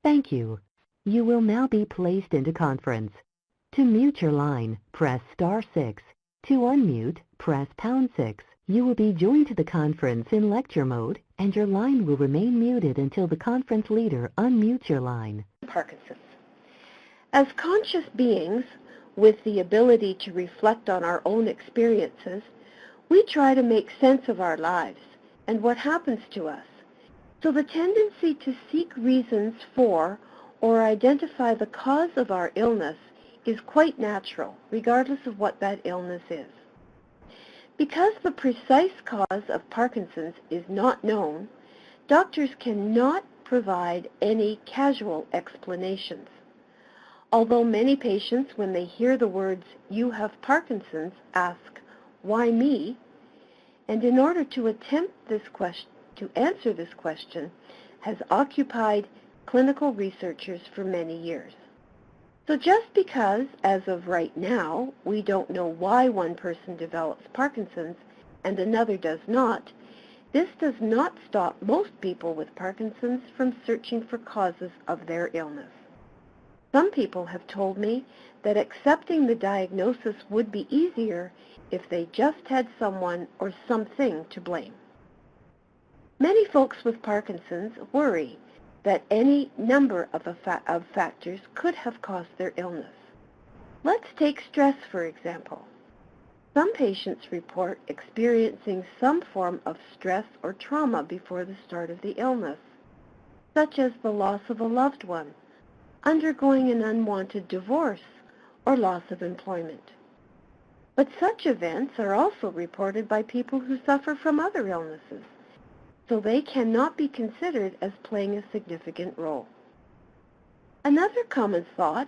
Thank you. You will now be placed into conference. To mute your line, press *6. To unmute, press #6. You will be joined to the conference in lecture mode, and your line will remain muted until the conference leader unmutes your line. Parkinson's. As conscious beings with the ability to reflect on our own experiences, we try to make sense of our lives and what happens to us. So the tendency to seek reasons for or identify the cause of our illness is quite natural, regardless of what that illness is. Because the precise cause of Parkinson's is not known, doctors cannot provide any casual explanations. Although many patients, when they hear the words, "You have Parkinson's," ask, "Why me?" And in order to attempt to answer this question has occupied clinical researchers for many years. So just because, as of right now, we don't know why one person develops Parkinson's and another does not, this does not stop most people with Parkinson's from searching for causes of their illness. Some people have told me that accepting the diagnosis would be easier if they just had someone or something to blame. Many folks with Parkinson's worry that any number of factors could have caused their illness. Let's take stress, for example. Some patients report experiencing some form of stress or trauma before the start of the illness, such as the loss of a loved one, undergoing an unwanted divorce, or loss of employment. But such events are also reported by people who suffer from other illnesses, so they cannot be considered as playing a significant role. Another common thought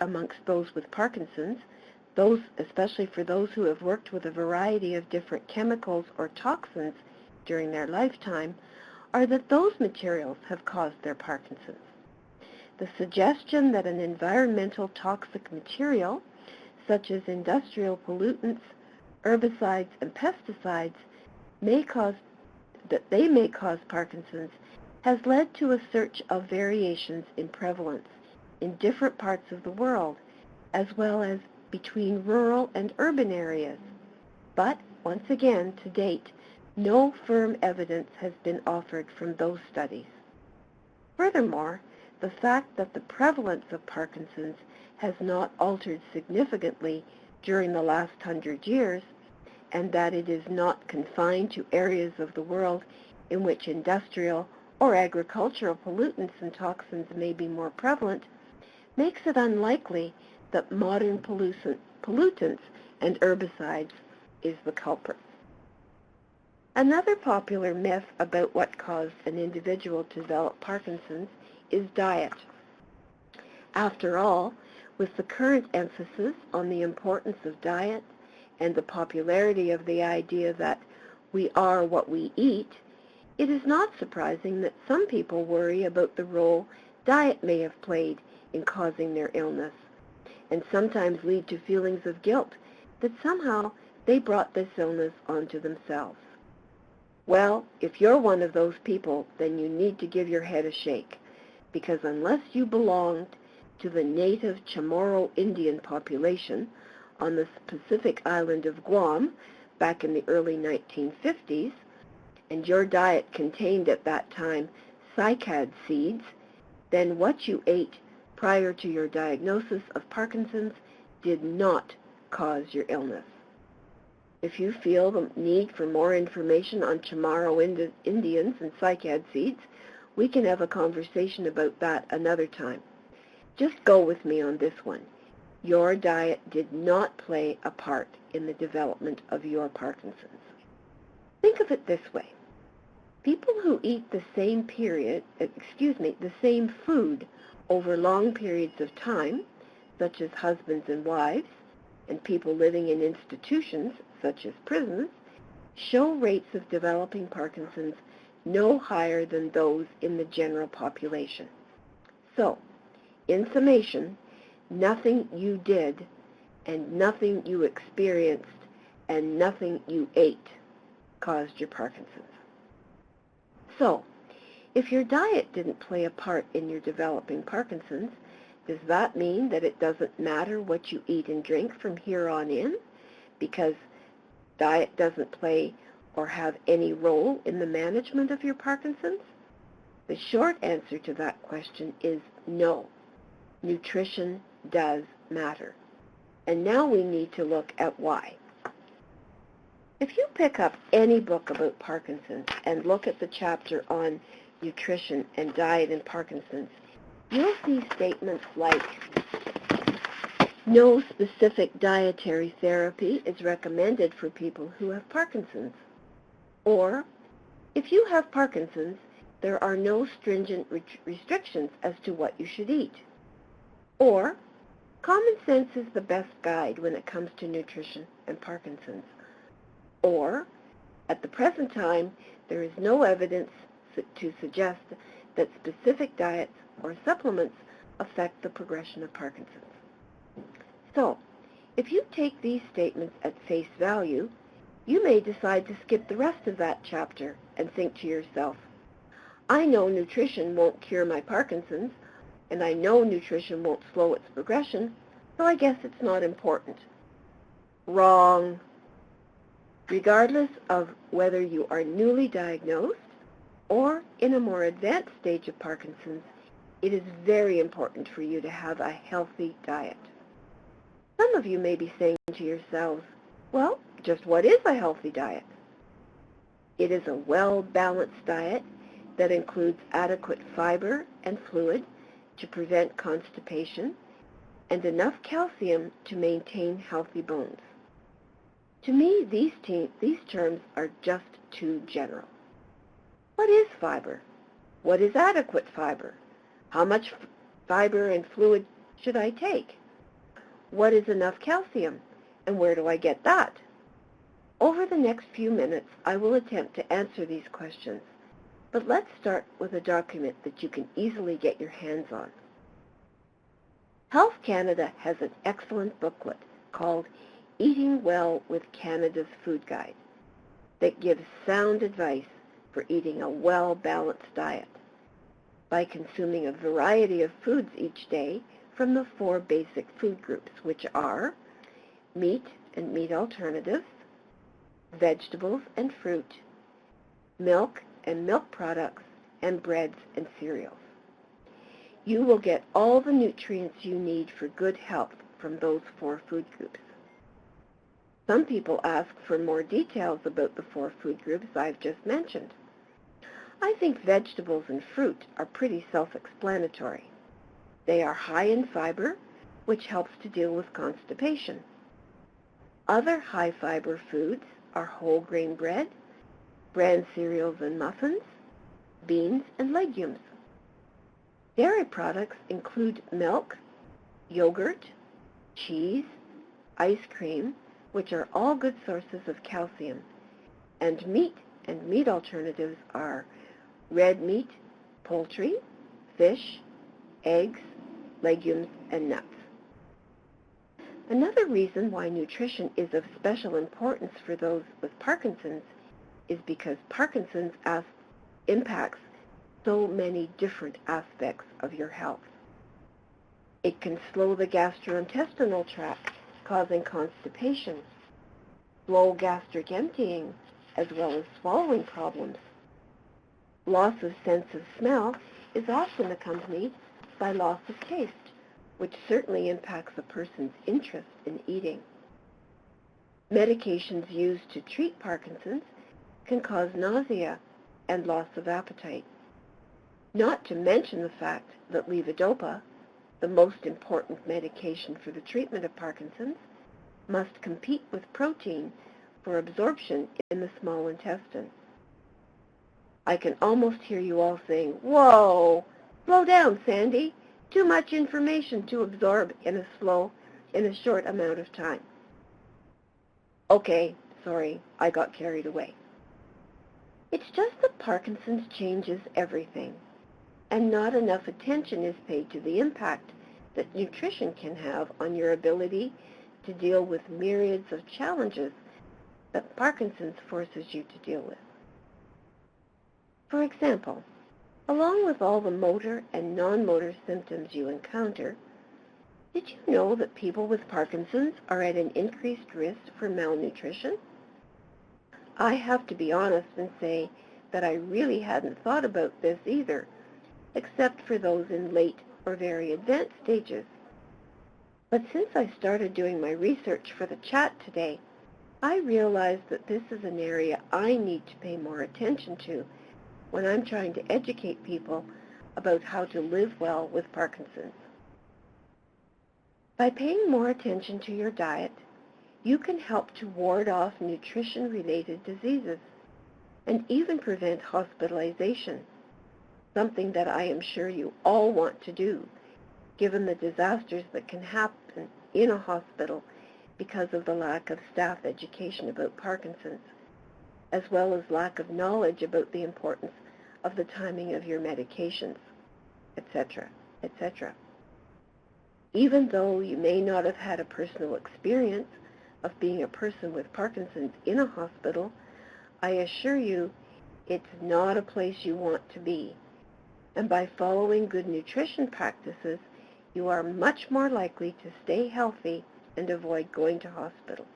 amongst those with Parkinson's, especially for those who have worked with a variety of different chemicals or toxins during their lifetime, are that those materials have caused their Parkinson's. The suggestion that an environmental toxic material, such as industrial pollutants, herbicides, and pesticides, may cause Parkinson's has led to a search of variations in prevalence in different parts of the world, as well as between rural and urban areas. But, once again, to date, no firm evidence has been offered from those studies. Furthermore, the fact that the prevalence of Parkinson's has not altered significantly during the last 100 years, and that it is not confined to areas of the world in which industrial or agricultural pollutants and toxins may be more prevalent, makes it unlikely that modern pollutants and herbicides is the culprit. Another popular myth about what caused an individual to develop Parkinson's is diet. After all, with the current emphasis on the importance of diet and the popularity of the idea that we are what we eat, it is not surprising that some people worry about the role diet may have played in causing their illness, and sometimes lead to feelings of guilt that somehow they brought this illness onto themselves. Well, if you're one of those people, then you need to give your head a shake, because unless you belonged to the native Chamorro Indian population on the Pacific island of Guam back in the early 1950s, and your diet contained at that time cycad seeds, then what you ate prior to your diagnosis of Parkinson's did not cause your illness. If you feel the need for more information on Chamorro Indians and cycad seeds, we can have a conversation about that another time. Just go with me on this one. Your diet did not play a part in the development of your Parkinson's. Think of it this way. People who eat the same food over long periods of time, such as husbands and wives, and people living in institutions, such as prisons, show rates of developing Parkinson's no higher than those in the general population. So, in summation, nothing you did and nothing you experienced and nothing you ate caused your Parkinson's. So, if your diet didn't play a part in your developing Parkinson's, does that mean that it doesn't matter what you eat and drink from here on in, because diet doesn't play or have any role in the management of your Parkinson's? The short answer to that question is no. Nutrition does matter. And now we need to look at why. If you pick up any book about Parkinson's and look at the chapter on nutrition and diet in Parkinson's, you'll see statements like, no specific dietary therapy is recommended for people who have Parkinson's. Or, if you have Parkinson's, there are no stringent restrictions as to what you should eat. Or, common sense is the best guide when it comes to nutrition and Parkinson's. Or, at the present time, there is no evidence to suggest that specific diets or supplements affect the progression of Parkinson's. So, if you take these statements at face value, you may decide to skip the rest of that chapter and think to yourself, I know nutrition won't cure my Parkinson's, and I know nutrition won't slow its progression, so I guess it's not important. Wrong. Regardless of whether you are newly diagnosed or in a more advanced stage of Parkinson's, it is very important for you to have a healthy diet. Some of you may be saying to yourselves, well, just what is a healthy diet? It is a well-balanced diet that includes adequate fiber and fluid to prevent constipation and enough calcium to maintain healthy bones. To me, these terms are just too general. What is fiber? What is adequate fiber? How much fiber and fluid should I take? What is enough calcium, and where do I get that? Over the next few minutes, I will attempt to answer these questions, but let's start with a document that you can easily get your hands on. Health Canada has an excellent booklet called Eating Well with Canada's Food Guide that gives sound advice for eating a well-balanced diet by consuming a variety of foods each day from the 4 basic food groups, which are meat and meat alternatives, vegetables and fruit, milk and milk products, and breads and cereals. You will get all the nutrients you need for good health from those 4 food groups. Some people ask for more details about the 4 food groups I've just mentioned. I think vegetables and fruit are pretty self-explanatory. They are high in fiber, which helps to deal with constipation. Other high-fiber foods are whole grain bread, bran cereals and muffins, beans and legumes. Dairy products include milk, yogurt, cheese, ice cream, which are all good sources of calcium, and meat alternatives are red meat, poultry, fish, eggs, legumes, and nuts. Another reason why nutrition is of special importance for those with Parkinson's is because Parkinson's impacts so many different aspects of your health. It can slow the gastrointestinal tract, causing constipation, slow gastric emptying, as well as swallowing problems. Loss of sense of smell is often accompanied by loss of taste, which certainly impacts a person's interest in eating. Medications used to treat Parkinson's can cause nausea and loss of appetite. Not to mention the fact that levodopa, the most important medication for the treatment of Parkinson's, must compete with protein for absorption in the small intestine. I can almost hear you all saying, whoa, slow down, Sandy. Too much information to absorb in a short amount of time. Okay, sorry, I got carried away. It's just that Parkinson's changes everything, and not enough attention is paid to the impact that nutrition can have on your ability to deal with myriads of challenges that Parkinson's forces you to deal with. For example, along with all the motor and non-motor symptoms you encounter, did you know that people with Parkinson's are at an increased risk for malnutrition? I have to be honest and say that I really hadn't thought about this either, except for those in late or very advanced stages. But since I started doing my research for the chat today, I realized that this is an area I need to pay more attention to when I'm trying to educate people about how to live well with Parkinson's. By paying more attention to your diet, you can help to ward off nutrition-related diseases and even prevent hospitalization, something that I am sure you all want to do, given the disasters that can happen in a hospital because of the lack of staff education about Parkinson's, as well as lack of knowledge about the importance of the timing of your medications, etc., etc. Even though you may not have had a personal experience of being a person with Parkinson's in a hospital, I assure you it's not a place you want to be. And by following good nutrition practices, you are much more likely to stay healthy and avoid going to hospital.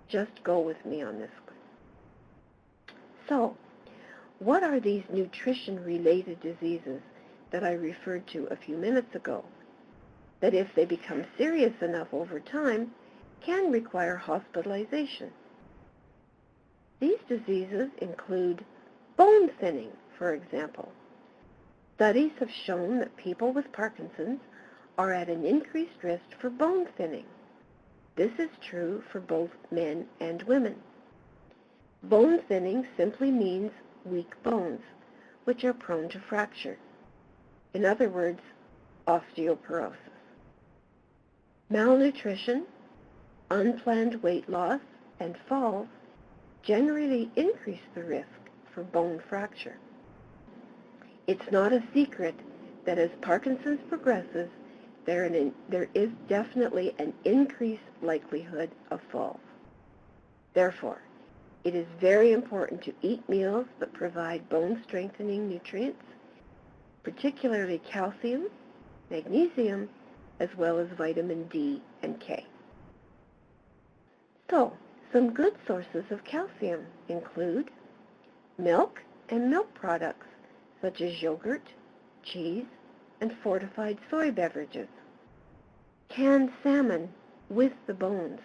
Just go with me on this one. So, what are these nutrition-related diseases that I referred to a few minutes ago, that if they become serious enough over time, can require hospitalization? These diseases include bone thinning, for example. Studies have shown that people with Parkinson's are at an increased risk for bone thinning. This is true for both men and women. Bone thinning simply means weak bones, which are prone to fracture. In other words, osteoporosis. Malnutrition, unplanned weight loss, and falls generally increase the risk for bone fracture. It's not a secret that as Parkinson's progresses, there is definitely an increased likelihood of falls. Therefore, it is very important to eat meals that provide bone-strengthening nutrients, particularly calcium, magnesium, as well as vitamin D and K. So, some good sources of calcium include milk and milk products, such as yogurt, cheese, and fortified soy beverages, canned salmon with the bones,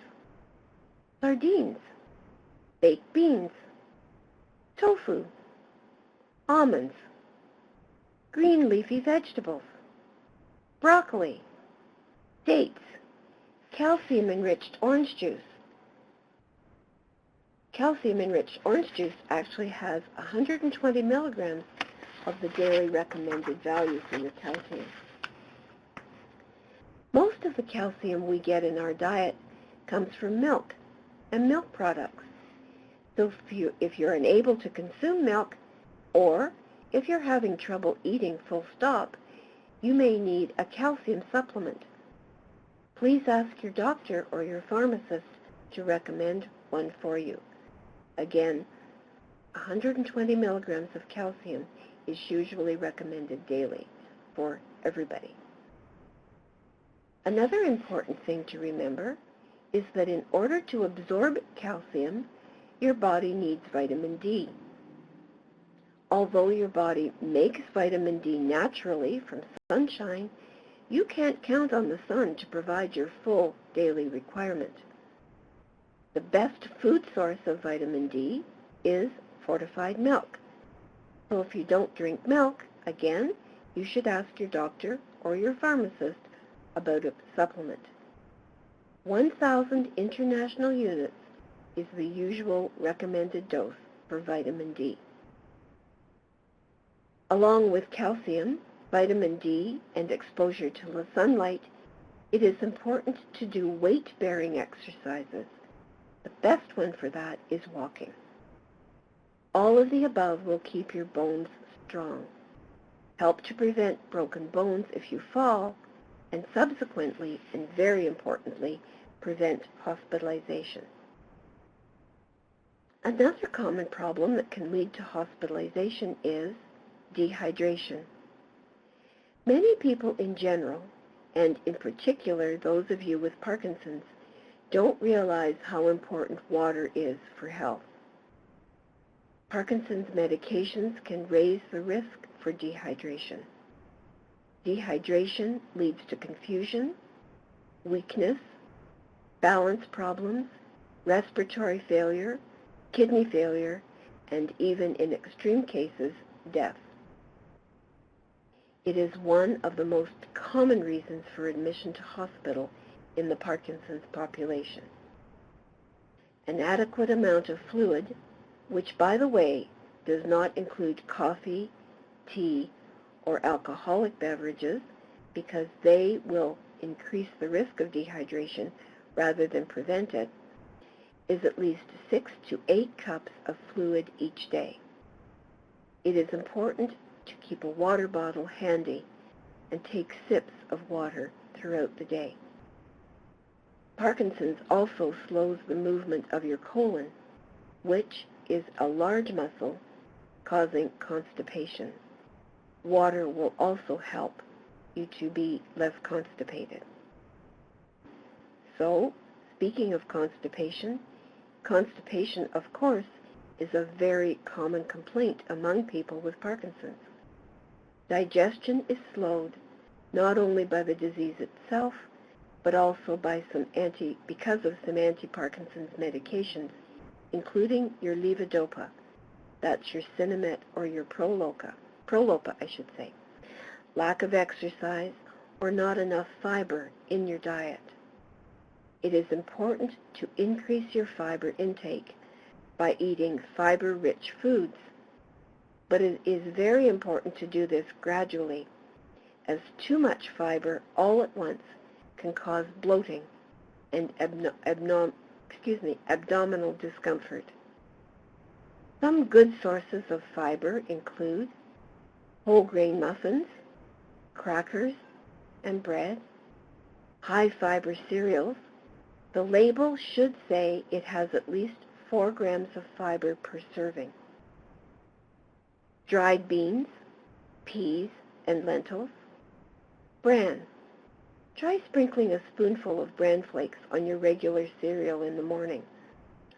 sardines, baked beans, tofu, almonds, green leafy vegetables, broccoli, dates, calcium-enriched orange juice. Calcium-enriched orange juice actually has 120 milligrams of the daily recommended value for your calcium. Most of the calcium we get in our diet comes from milk and milk products. So if you're unable to consume milk, or if you're having trouble eating full stop, you may need a calcium supplement. Please ask your doctor or your pharmacist to recommend one for you. Again, 120 milligrams of calcium is usually recommended daily for everybody. Another important thing to remember is that in order to absorb calcium, your body needs vitamin D. Although your body makes vitamin D naturally from sunshine, you can't count on the sun to provide your full daily requirement. The best food source of vitamin D is fortified milk. So if you don't drink milk, again, you should ask your doctor or your pharmacist about a supplement. 1,000 international units is the usual recommended dose for vitamin D. Along with calcium, vitamin D, and exposure to the sunlight, it is important to do weight-bearing exercises. The best one for that is walking. All of the above will keep your bones strong, help to prevent broken bones if you fall, and subsequently, and very importantly, prevent hospitalization. Another common problem that can lead to hospitalization is dehydration. Many people in general, and in particular those of you with Parkinson's, don't realize how important water is for health. Parkinson's medications can raise the risk for dehydration. Dehydration leads to confusion, weakness, balance problems, respiratory failure, kidney failure, and even in extreme cases, death. It is one of the most common reasons for admission to hospital in the Parkinson's population. An adequate amount of fluid, which by the way does not include coffee, tea, or alcoholic beverages because they will increase the risk of dehydration rather than prevent it, is at least 6 to 8 cups of fluid each day. It is important to keep a water bottle handy and take sips of water throughout the day. Parkinson's also slows the movement of your colon, which is a large muscle causing constipation. Water will also help you to be less constipated. So, speaking of constipation, constipation, of course, is a very common complaint among people with Parkinson's. Digestion is slowed not only by the disease itself, but also by because of some anti-Parkinson's medications, including your levodopa, that's your Sinemet or your Prolopa, lack of exercise, or not enough fiber in your diet. It is important to increase your fiber intake by eating fiber-rich foods, but it is very important to do this gradually, as too much fiber all at once can cause bloating and abdominal discomfort. Some good sources of fiber include whole grain muffins, crackers, and bread, high fiber cereals. The label should say it has at least 4 grams of fiber per serving. Dried beans, peas, and lentils. Bran. Try sprinkling a spoonful of bran flakes on your regular cereal in the morning.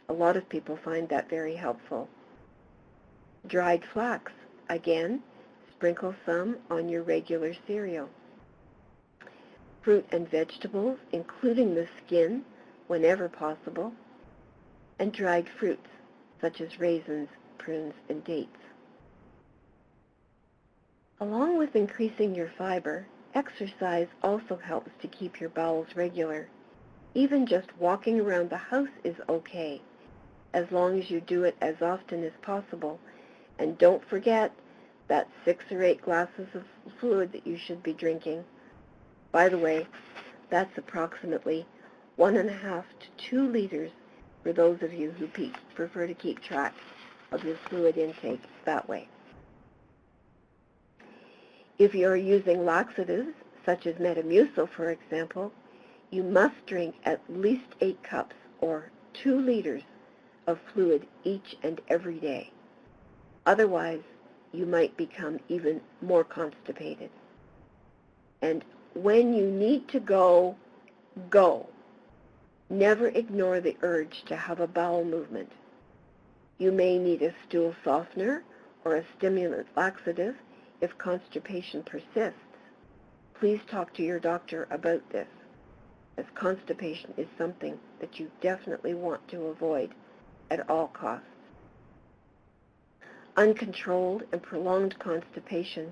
A lot of people find that very helpful. Dried flax. Again, sprinkle some on your regular cereal. Fruit and vegetables, including the skin, whenever possible. And dried fruits, such as raisins, prunes, and dates. Along with increasing your fiber, exercise also helps to keep your bowels regular. Even just walking around the house is okay, as long as you do it as often as possible. And don't forget that 6 or 8 glasses of fluid that you should be drinking. By the way, that's approximately 1.5 to 2 liters for those of you who prefer to keep track of your fluid intake that way. If you're using laxatives, such as Metamucil, for example, you must drink at least 8 cups or 2 liters of fluid each and every day. Otherwise, you might become even more constipated. And when you need to go, go. Never ignore the urge to have a bowel movement. You may need a stool softener or a stimulant laxative if constipation persists. Please talk to your doctor about this, as constipation is something that you definitely want to avoid at all costs. Uncontrolled and prolonged constipation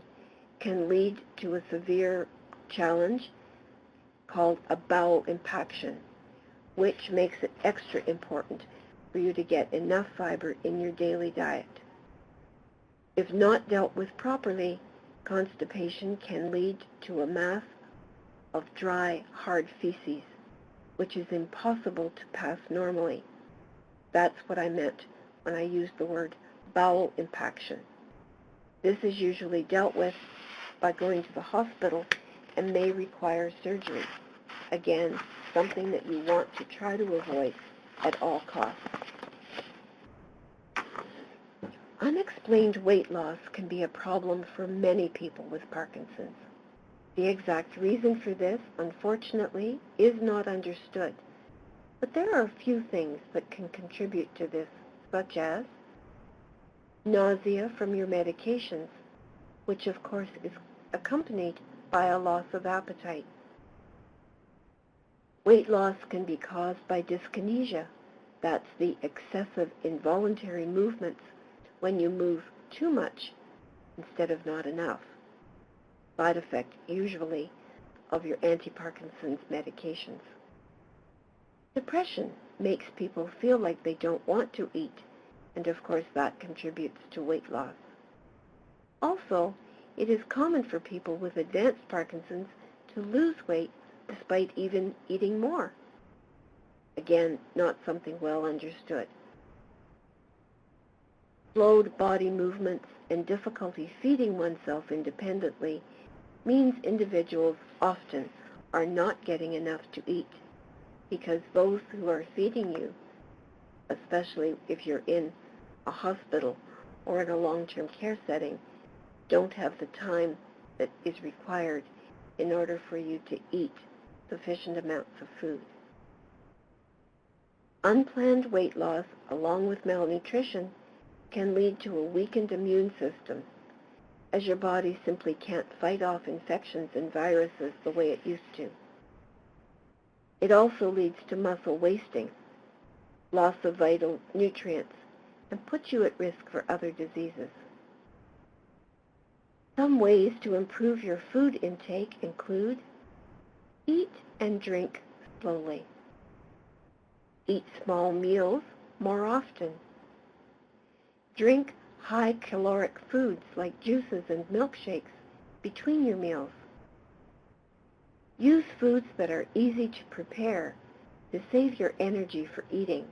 can lead to a severe challenge called a bowel impaction, which makes it extra important for you to get enough fiber in your daily diet. If not dealt with properly, constipation can lead to a mass of dry, hard feces, which is impossible to pass normally. That's what I meant when I used the word bowel impaction. This is usually dealt with by going to the hospital and may require surgery. Again, something that you want to try to avoid at all costs. Unexplained weight loss can be a problem for many people with Parkinson's. The exact reason for this, unfortunately, is not understood. But there are a few things that can contribute to this, such as nausea from your medications, which of course is accompanied by a loss of appetite. Weight loss can be caused by dyskinesia. That's the excessive involuntary movements when you move too much instead of not enough. Side effect, usually, of your anti-Parkinson's medications. Depression makes people feel like they don't want to eat, and of course that contributes to weight loss. Also, it is common for people with advanced Parkinson's to lose weight despite even eating more. Again, not something well understood. Slowed body movements and difficulty feeding oneself independently means individuals often are not getting enough to eat because those who are feeding you, especially if you're in a hospital or in a long-term care setting, don't have the time that is required in order for you to eat sufficient amounts of food. Unplanned weight loss, along with malnutrition, can lead to a weakened immune system, as your body simply can't fight off infections and viruses the way it used to. It also leads to muscle wasting, loss of vital nutrients, and puts you at risk for other diseases. Some ways to improve your food intake include eat and drink slowly. Eat small meals more often. Drink high caloric foods like juices and milkshakes between your meals. Use foods that are easy to prepare to save your energy for eating.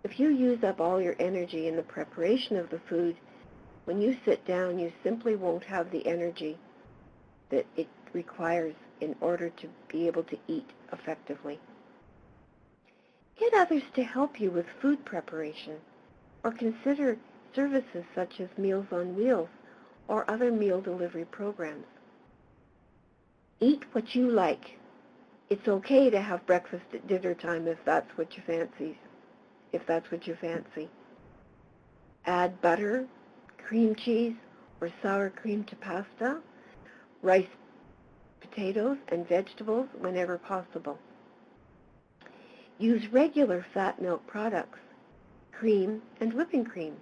If you use up all your energy in the preparation of the food, when you sit down, you simply won't have the energy that it requires in order to be able to eat effectively. Get others to help you with food preparation, or consider services such as Meals on Wheels or other meal delivery programs. Eat what you like. It's okay to have breakfast at dinner time if that's what you fancy. Add butter, cream cheese, or sour cream to pasta, rice, potatoes, and vegetables whenever possible. Use regular fat milk products, cream and whipping cream.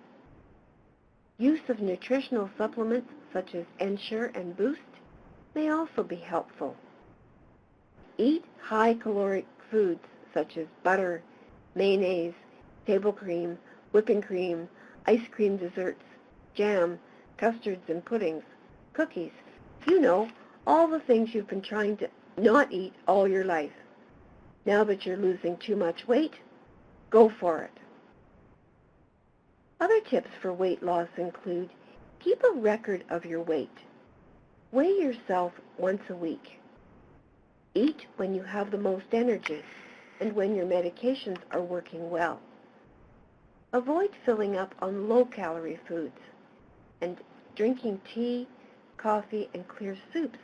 Use of nutritional supplements such as Ensure and Boost may also be helpful. Eat high caloric foods such as butter, mayonnaise, table cream, whipping cream, ice cream desserts, jam, custards and puddings, cookies. You know, all the things you've been trying to not eat all your life. Now that you're losing too much weight, go for it. Other tips for weight loss include keep a record of your weight. Weigh yourself once a week. Eat when you have the most energy and when your medications are working well. Avoid filling up on low-calorie foods, and drinking tea, coffee, and clear soups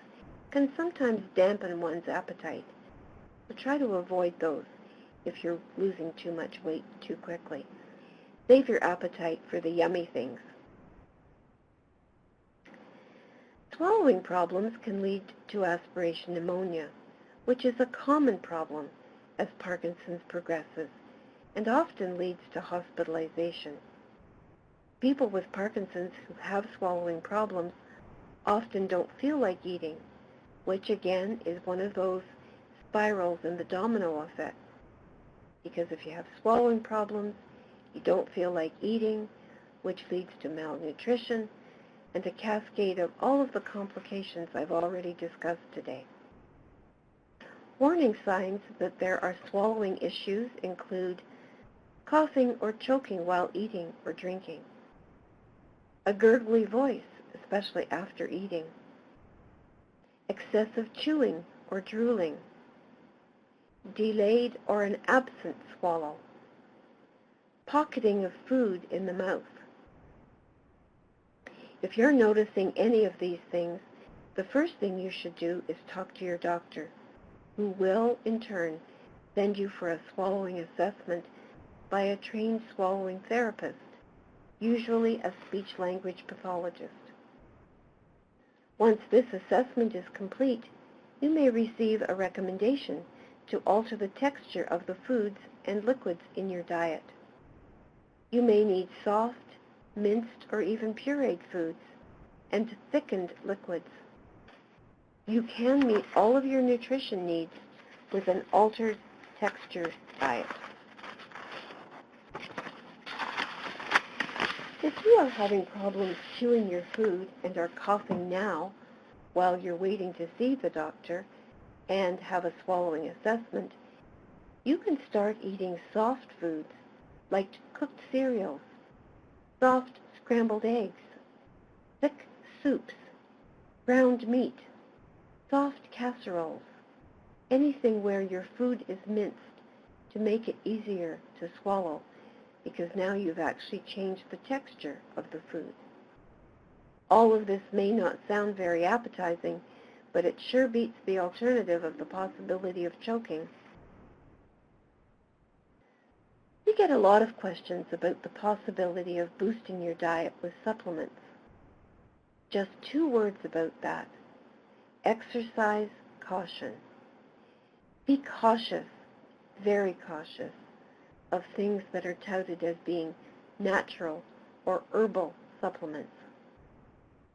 can sometimes dampen one's appetite. So try to avoid those if you're losing too much weight too quickly. Save your appetite for the yummy things. Swallowing problems can lead to aspiration pneumonia, which is a common problem as Parkinson's progresses and often leads to hospitalization. People with Parkinson's who have swallowing problems often don't feel like eating, which again is one of those spirals in the domino effect. Because if you have swallowing problems, you don't feel like eating, which leads to malnutrition and a cascade of all of the complications I've already discussed today. Warning signs that there are swallowing issues include coughing or choking while eating or drinking, a gurgly voice, especially after eating, excessive chewing or drooling, delayed or an absent swallow, pocketing of food in the mouth, If you're noticing any of these things, the first thing you should do is talk to your doctor, who will, in turn, send you for a swallowing assessment by a trained swallowing therapist, usually a speech-language pathologist. Once this assessment is complete, you may receive a recommendation to alter the texture of the foods and liquids in your diet. You may need soft, minced, or even pureed foods and thickened liquids. You can meet all of your nutrition needs with an altered texture diet. If you are having problems chewing your food and are coughing now while you're waiting to see the doctor and have a swallowing assessment, you can start eating soft foods like cooked cereals, soft scrambled eggs, thick soups, ground meat, soft casseroles, anything where your food is minced to make it easier to swallow, because now you've actually changed the texture of the food. All of this may not sound very appetizing, but it sure beats the alternative of the possibility of choking. You get a lot of questions about the possibility of boosting your diet with supplements. Just 2 words about that. Exercise caution. Be cautious, very cautious, of things that are touted as being natural or herbal supplements.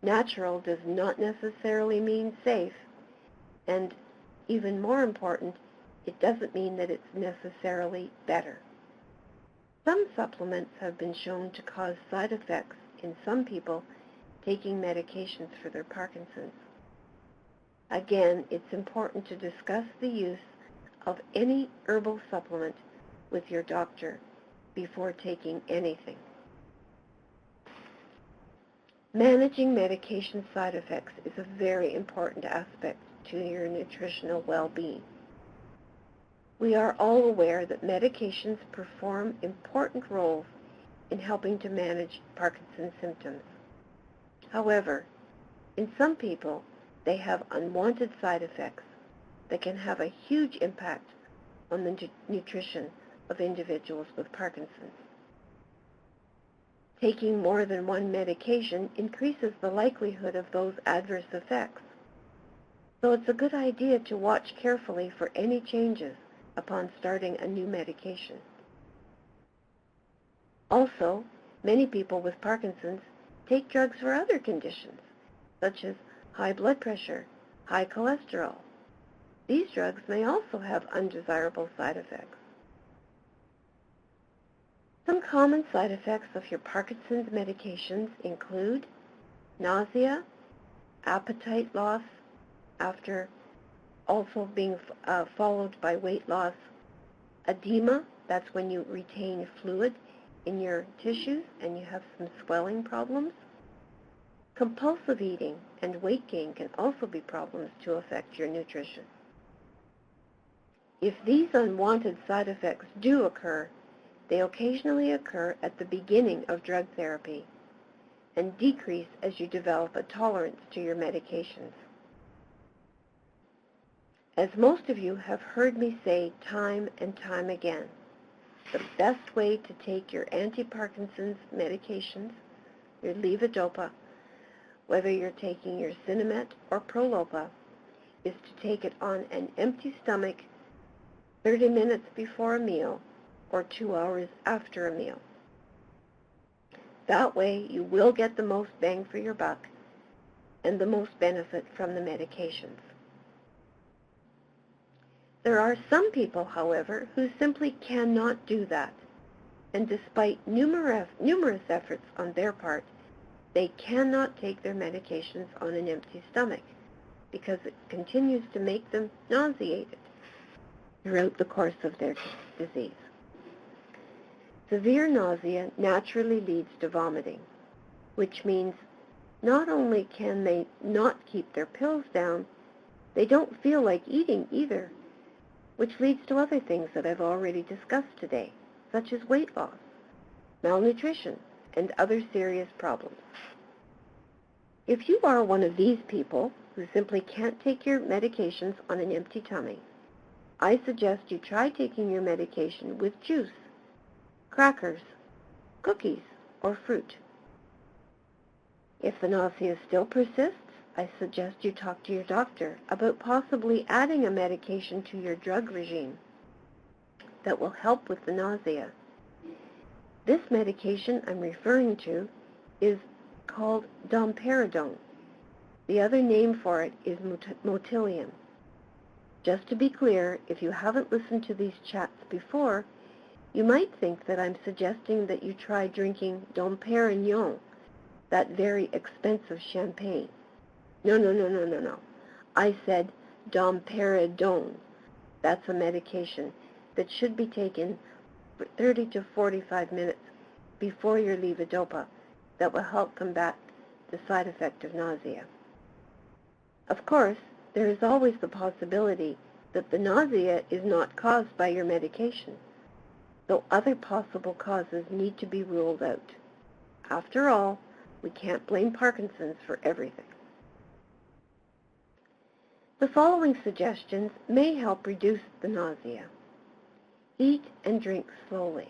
Natural does not necessarily mean safe, and even more important, it doesn't mean that it's necessarily better. Some supplements have been shown to cause side effects in some people taking medications for their Parkinson's. Again, it's important to discuss the use of any herbal supplement with your doctor before taking anything. Managing medication side effects is a very important aspect to your nutritional well-being. We are all aware that medications perform important roles in helping to manage Parkinson's symptoms. However, in some people, they have unwanted side effects that can have a huge impact on the nutrition of individuals with Parkinson's. Taking more than one medication increases the likelihood of those adverse effects. So it's a good idea to watch carefully for any changes upon starting a new medication. Also, many people with Parkinson's take drugs for other conditions, such as high blood pressure, high cholesterol. These drugs may also have undesirable side effects. Some common side effects of your Parkinson's medications include nausea, appetite loss after also being followed by weight loss, edema, that's when you retain fluid in your tissues and you have some swelling problems. Compulsive eating and weight gain can also be problems to affect your nutrition. If these unwanted side effects do occur, they occasionally occur at the beginning of drug therapy and decrease as you develop a tolerance to your medications. As most of you have heard me say time and time again, the best way to take your anti-Parkinson's medications, your levodopa, whether you're taking your Sinemet or Prolopa, is to take it on an empty stomach 30 minutes before a meal or 2 hours after a meal. That way you will get the most bang for your buck and the most benefit from the medications. There are some people, however, who simply cannot do that, and despite numerous efforts on their part, they cannot take their medications on an empty stomach because it continues to make them nauseated throughout the course of their disease. Severe nausea naturally leads to vomiting, which means not only can they not keep their pills down, they don't feel like eating either, which leads to other things that I've already discussed today, such as weight loss, malnutrition, and other serious problems. If you are one of these people who simply can't take your medications on an empty tummy, I suggest you try taking your medication with juice, crackers, cookies, or fruit. If the nausea still persists, I suggest you talk to your doctor about possibly adding a medication to your drug regime that will help with the nausea. This medication I'm referring to is called Domperidone. The other name for it is Mealtimes. Just to be clear, if you haven't listened to these chats before, you might think that I'm suggesting that you try drinking Domperidone, that very expensive champagne. No. I said Domperidone. That's a medication that should be taken for 30 to 45 minutes before your levodopa that will help combat the side effect of nausea. Of course, there is always the possibility that the nausea is not caused by your medication, though other possible causes need to be ruled out. After all, we can't blame Parkinson's for everything. The following suggestions may help reduce the nausea. Eat and drink slowly.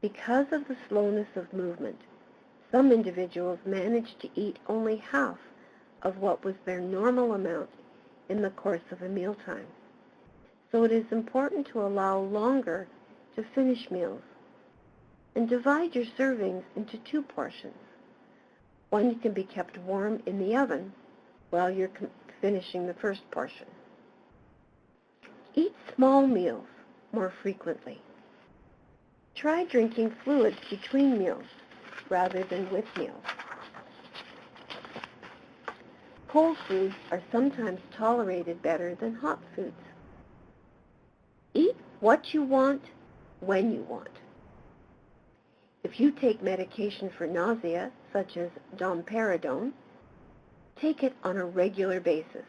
Because of the slowness of movement, some individuals manage to eat only half of what was their normal amount in the course of a mealtime. So it is important to allow longer to finish meals and divide your servings into 2 portions. One can be kept warm in the oven while you're finishing the first portion. Eat small meals more frequently. Try drinking fluids between meals rather than with meals. Cold foods are sometimes tolerated better than hot foods. Eat what you want, when you want. If you take medication for nausea, such as Domperidone, take it on a regular basis.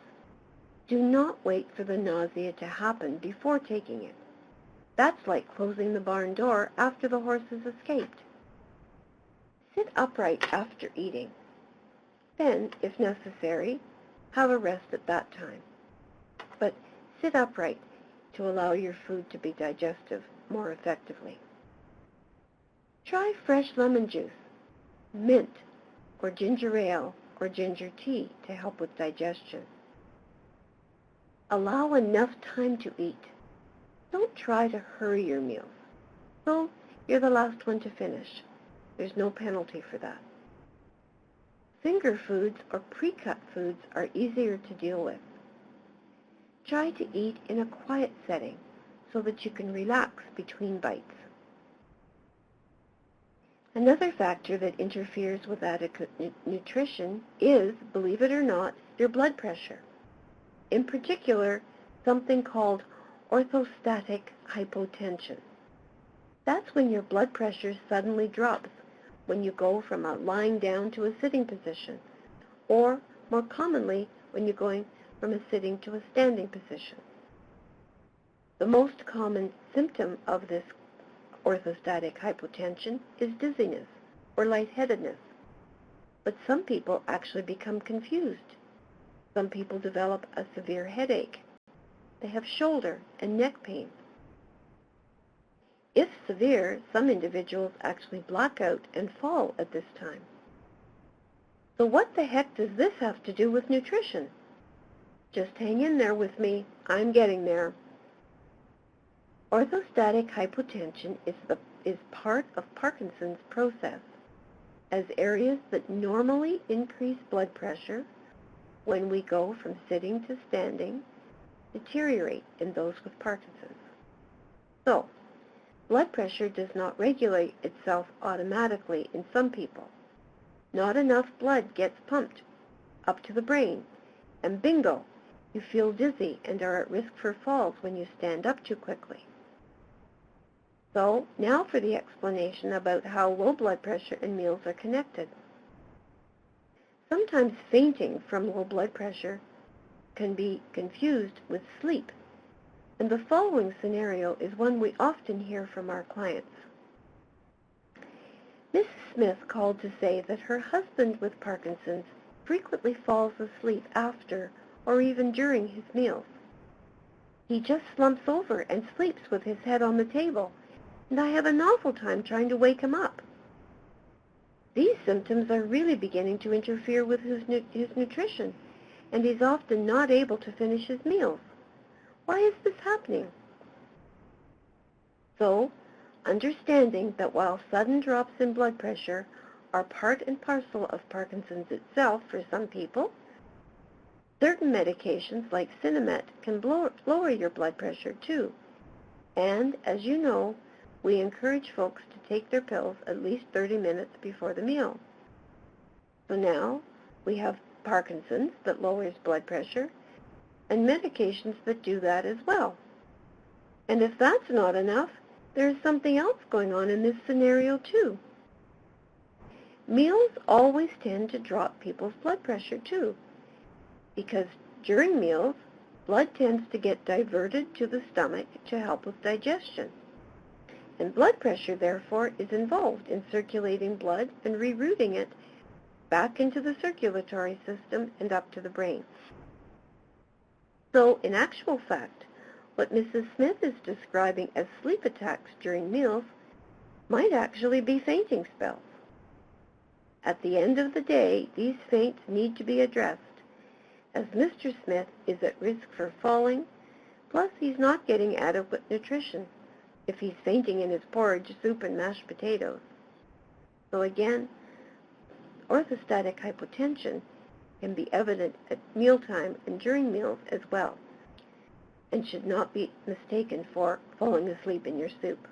Do not wait for the nausea to happen before taking it. That's like closing the barn door after the horse has escaped. Sit upright after eating. Then, if necessary, have a rest at that time. But sit upright to allow your food to be digested more effectively. Try fresh lemon juice, mint, or ginger ale or ginger tea to help with digestion. Allow enough time to eat. Don't try to hurry your meals. So you're the last one to finish. There's no penalty for that. Finger foods or pre-cut foods are easier to deal with. Try to eat in a quiet setting so that you can relax between bites. Another factor that interferes with adequate nutrition is, believe it or not, your blood pressure. In particular, something called orthostatic hypotension. That's when your blood pressure suddenly drops when you go from a lying down to a sitting position, or more commonly, when you're going from a sitting to a standing position. The most common symptom of this orthostatic hypotension is dizziness or lightheadedness, but some people actually become confused. Some people develop a severe headache. They have shoulder and neck pain. If severe, some individuals actually black out and fall at this time. So what the heck does this have to do with nutrition? Just hang in there with me. I'm getting there. Orthostatic hypotension is part of Parkinson's process, as areas that normally increase blood pressure when we go from sitting to standing deteriorate in those with Parkinson's. So, blood pressure does not regulate itself automatically in some people. Not enough blood gets pumped up to the brain, and bingo, you feel dizzy and are at risk for falls when you stand up too quickly. So, now for the explanation about how low blood pressure and meals are connected. Sometimes fainting from low blood pressure can be confused with sleep, and the following scenario is one we often hear from our clients. Miss Smith called to say that her husband with Parkinson's frequently falls asleep after or even during his meals. He just slumps over and sleeps with his head on the table, and I have an awful time trying to wake him up. These symptoms are really beginning to interfere with his nutrition, and he's often not able to finish his meals. Why is this happening? So, understanding that while sudden drops in blood pressure are part and parcel of Parkinson's itself for some people, certain medications like Sinemet can lower your blood pressure too. And, as you know, we encourage folks to take their pills at least 30 minutes before the meal. So now we have Parkinson's that lowers blood pressure and medications that do that as well. And if that's not enough, there's something else going on in this scenario too. Meals always tend to drop people's blood pressure too, because during meals, blood tends to get diverted to the stomach to help with digestion. And blood pressure, therefore, is involved in circulating blood and rerouting it back into the circulatory system and up to the brain. So, in actual fact, what Mrs. Smith is describing as sleep attacks during meals might actually be fainting spells. At the end of the day, these faints need to be addressed, as Mr. Smith is at risk for falling, plus he's not getting adequate nutrition if he's fainting in his porridge, soup, and mashed potatoes. So again, orthostatic hypotension can be evident at mealtime and during meals as well, and should not be mistaken for falling asleep in your soup.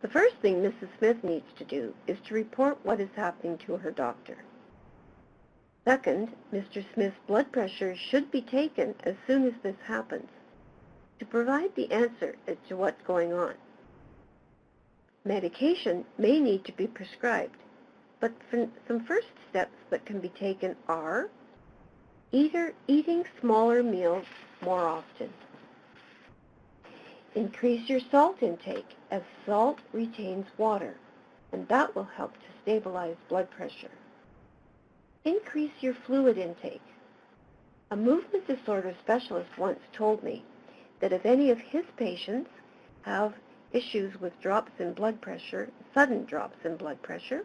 The first thing Mrs. Smith needs to do is to report what is happening to her doctor. Second, Mr. Smith's blood pressure should be taken as soon as this happens to provide the answer as to what's going on. Medication may need to be prescribed, but some first steps that can be taken are either eating smaller meals more often. Increase your salt intake, as salt retains water, and that will help to stabilize blood pressure. Increase your fluid intake. A movement disorder specialist once told me that if any of his patients have issues with drops in blood pressure, sudden drops in blood pressure,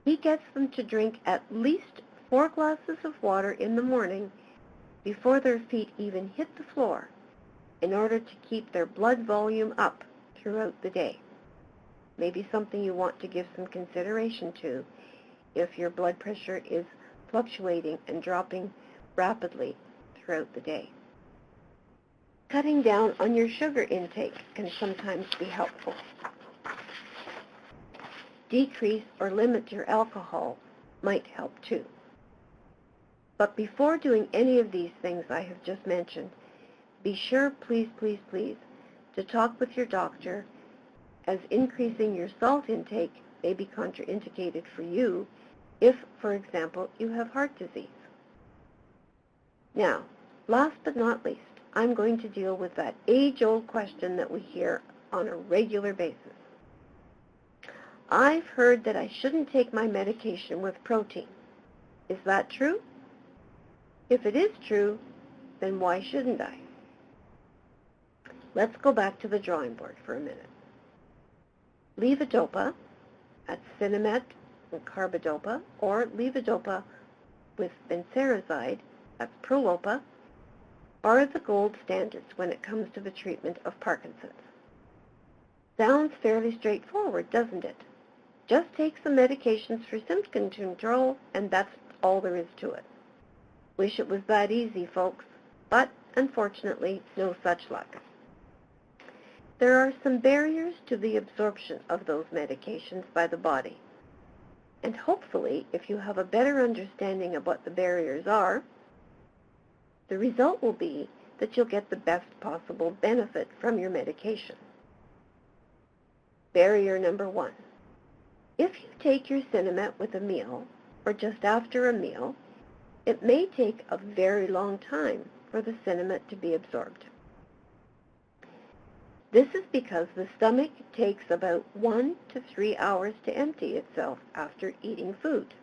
he gets them to drink at least 4 glasses of water in the morning before their feet even hit the floor in order to keep their blood volume up throughout the day. Maybe something you want to give some consideration to if your blood pressure is fluctuating and dropping rapidly throughout the day. Cutting down on your sugar intake can sometimes be helpful. Decrease or limit your alcohol might help too. But before doing any of these things I have just mentioned, be sure, please, please, please, to talk with your doctor, as increasing your salt intake may be contraindicated for you if, for example, you have heart disease. Now, last but not least, I'm going to deal with that age-old question that we hear on a regular basis. I've heard that I shouldn't take my medication with protein. Is that true? If it is true, then why shouldn't I? Let's go back to the drawing board for a minute. Levodopa, that's Sinemet and carbidopa, or levodopa with benserazide, that's Prolopa, are the gold standards when it comes to the treatment of Parkinson's. Sounds fairly straightforward, doesn't it? Just take some medications for symptom control, and that's all there is to it. Wish it was that easy, folks, but unfortunately, no such luck. There are some barriers to the absorption of those medications by the body. And hopefully, if you have a better understanding of what the barriers are, the result will be that you'll get the best possible benefit from your medication. Barrier number 1. If you take your Sinemet with a meal, or just after a meal, it may take a very long time for the Sinemet to be absorbed. This is because the stomach takes about 1 to 3 hours to empty itself after eating food.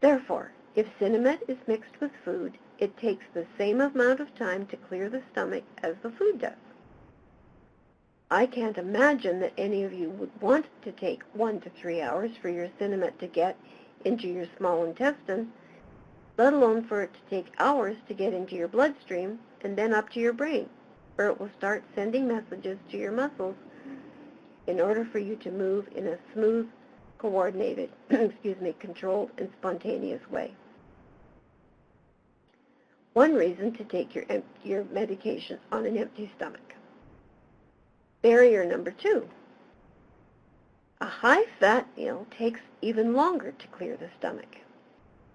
Therefore, if Sinemet is mixed with food, it takes the same amount of time to clear the stomach as the food does. I can't imagine that any of you would want to take 1 to 3 hours for your Sinemet to get into your small intestine, let alone for it to take hours to get into your bloodstream and then up to your brain, where it will start sending messages to your muscles in order for you to move in a smooth, coordinated, controlled and spontaneous way. One reason to take your medication on an empty stomach. Barrier number 2. A high-fat meal takes even longer to clear the stomach.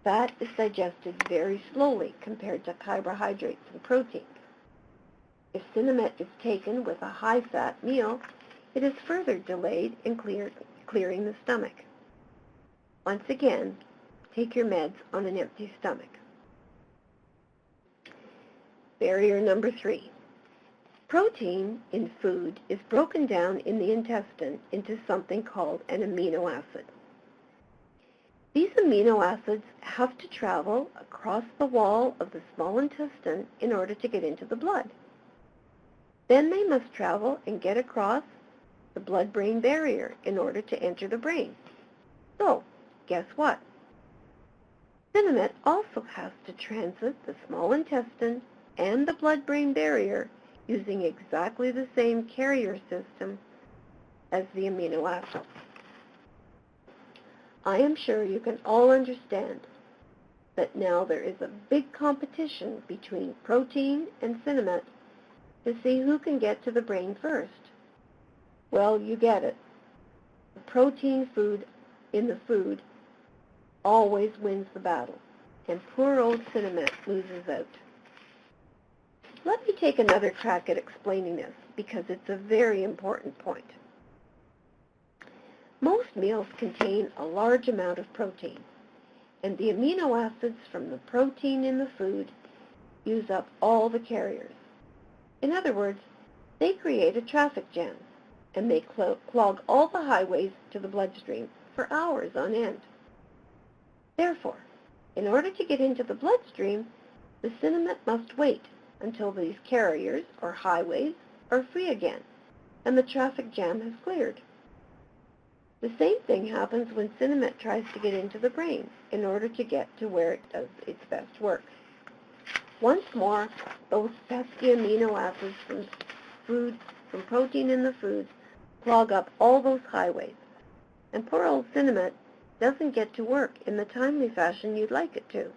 Fat is digested very slowly compared to carbohydrates and proteins. If Sinemet is taken with a high-fat meal, it is further delayed in clearing the stomach. Once again, take your meds on an empty stomach. Barrier number 3. Protein in food is broken down in the intestine into something called an amino acid. These amino acids have to travel across the wall of the small intestine in order to get into the blood. Then they must travel and get across the blood-brain barrier in order to enter the brain. So, guess what? Sinemet also has to transit the small intestine and the blood-brain barrier using exactly the same carrier system as the amino acids. I am sure you can all understand that now there is a big competition between protein and Sinemet to see who can get to the brain first. Well, you get it. The protein food in the food always wins the battle, and poor old Sinemet loses out. Let me take another crack at explaining this because it's a very important point. Most meals contain a large amount of protein, and the amino acids from the protein in the food use up all the carriers. In other words, they create a traffic jam, and they clog all the highways to the bloodstream for hours on end. Therefore, in order to get into the bloodstream, the Sinemet must wait until these carriers, or highways, are free again, and the traffic jam has cleared. The same thing happens when Sinemet tries to get into the brain in order to get to where it does its best work. Once more, those pesky amino acids from protein in the foods clog up all those highways, and poor old Sinemet doesn't get to work in the timely fashion you'd like it to.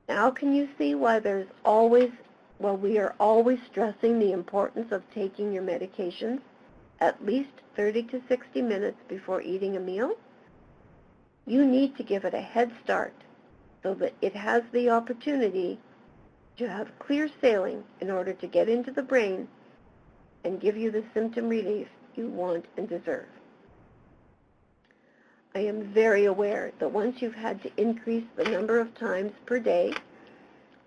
Now can you see why we are always stressing the importance of taking your medications at least 30 to 60 minutes before eating a meal? You need to give it a head start so that it has the opportunity to have clear sailing in order to get into the brain and give you the symptom relief you want and deserve. I am very aware that once you've had to increase the number of times per day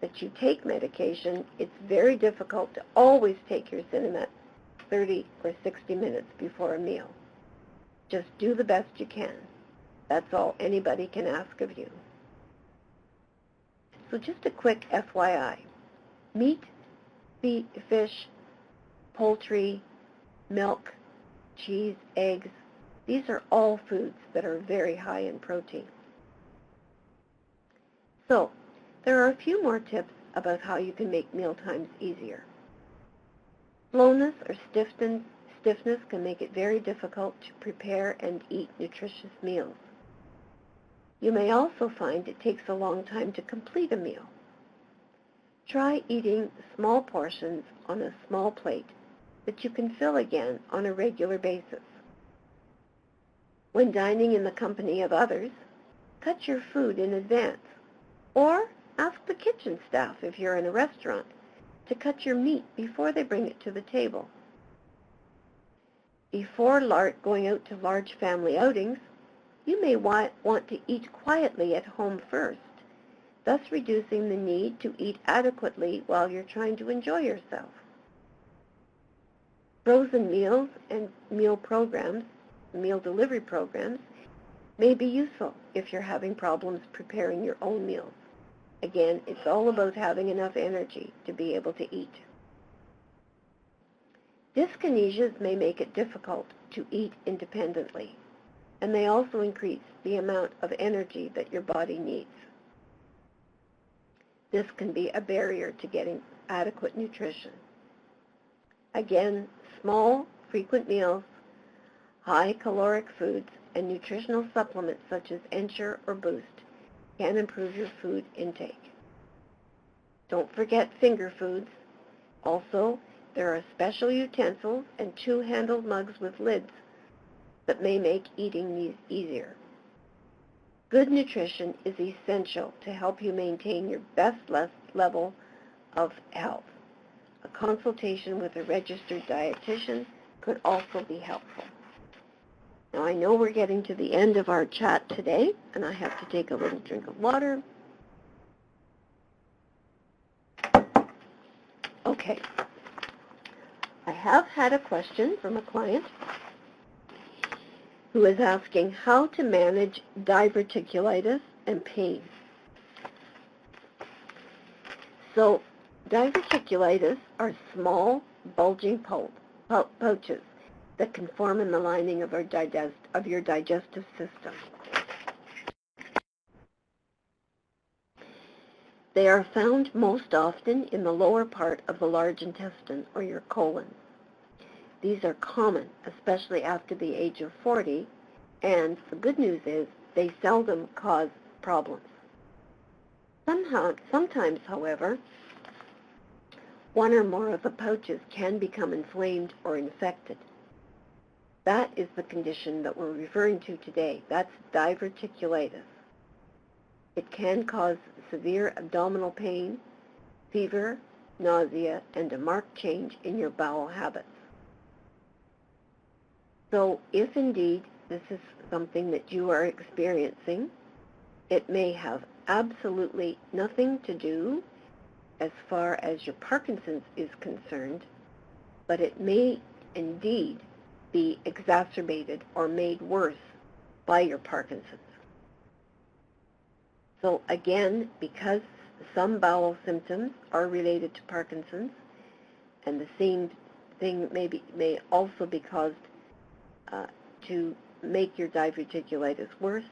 that you take medication, it's very difficult to always take your Sinemet 30 or 60 minutes before a meal. Just do the best you can. That's all anybody can ask of you. So just a quick FYI. Meat, fish, poultry, milk, cheese, eggs, these are all foods that are very high in protein. So, there are a few more tips about how you can make mealtimes easier. Slowness or stiffness can make it very difficult to prepare and eat nutritious meals. You may also find it takes a long time to complete a meal. Try eating small portions on a small plate that you can fill again on a regular basis. When dining in the company of others, cut your food in advance, or ask the kitchen staff if you're in a restaurant to cut your meat before they bring it to the table. Before going out to large family outings, you may want to eat quietly at home first, thus reducing the need to eat adequately while you're trying to enjoy yourself. Frozen meals and meal programs, meal delivery programs, may be useful if you're having problems preparing your own meals. Again, it's all about having enough energy to be able to eat. Dyskinesias may make it difficult to eat independently, and they also increase the amount of energy that your body needs. This can be a barrier to getting adequate nutrition. Again, small, frequent meals, high caloric foods, and nutritional supplements such as Ensure or Boost can improve your food intake. Don't forget finger foods. Also, there are special utensils and two-handled mugs with lids that may make eating these easier. Good nutrition is essential to help you maintain your best level of health. A consultation with a registered dietitian could also be helpful. Now, I know we're getting to the end of our chat today, and I have to take a little drink of water. Okay. I have had a question from a client who is asking how to manage diverticulitis and pain. So, diverticulitis are small, bulging pouches that can form in the lining of your digestive system. They are found most often in the lower part of the large intestine or your colon. These are common, especially after the age of 40, and the good news is they seldom cause problems. Sometimes, however, one or more of the pouches can become inflamed or infected. That is the condition that we're referring to today. That's diverticulitis. It can cause severe abdominal pain, fever, nausea, and a marked change in your bowel habits. So if indeed this is something that you are experiencing, it may have absolutely nothing to do as far as your Parkinson's is concerned, but it may indeed be exacerbated or made worse by your Parkinson's. So again, because some bowel symptoms are related to Parkinson's, and the same thing may also be caused to make your diverticulitis worse,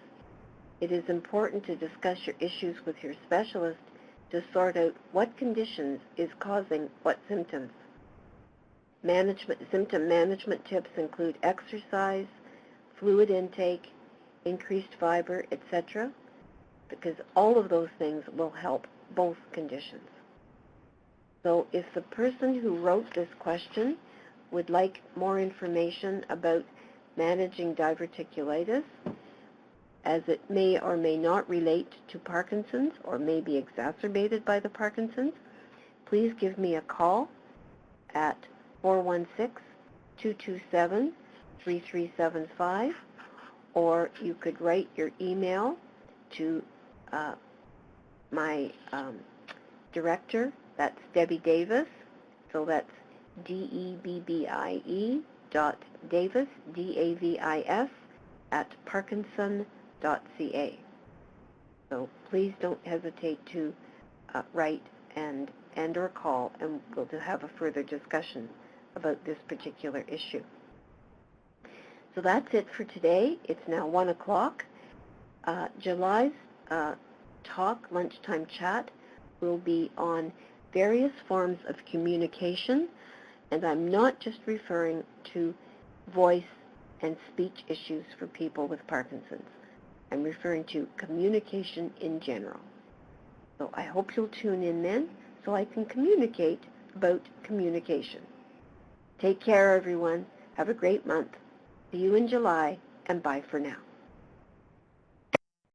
it is important to discuss your issues with your specialist to sort out what conditions is causing what symptoms. Symptom management tips include exercise, fluid intake, increased fiber, etc., because all of those things will help both conditions. So if the person who wrote this question would like more information about managing diverticulitis, as it may or may not relate to Parkinson's or may be exacerbated by the Parkinson's, please give me a call at 416-227-3375, or you could write your email to my director. That's Debbie Davis. So that's DEBBIE.Davis, DAVIS, at parkinson.ca. So please don't hesitate to write and or call, and we'll have a further discussion about this particular issue. So that's it for today. It's now 1 o'clock. July's talk, lunchtime chat, will be on various forms of communication, and I'm not just referring to voice and speech issues for people with Parkinson's. I'm referring to communication in general. So I hope you'll tune in then so I can communicate about communication. Take care, everyone. Have a great month. See you in July, and bye for now.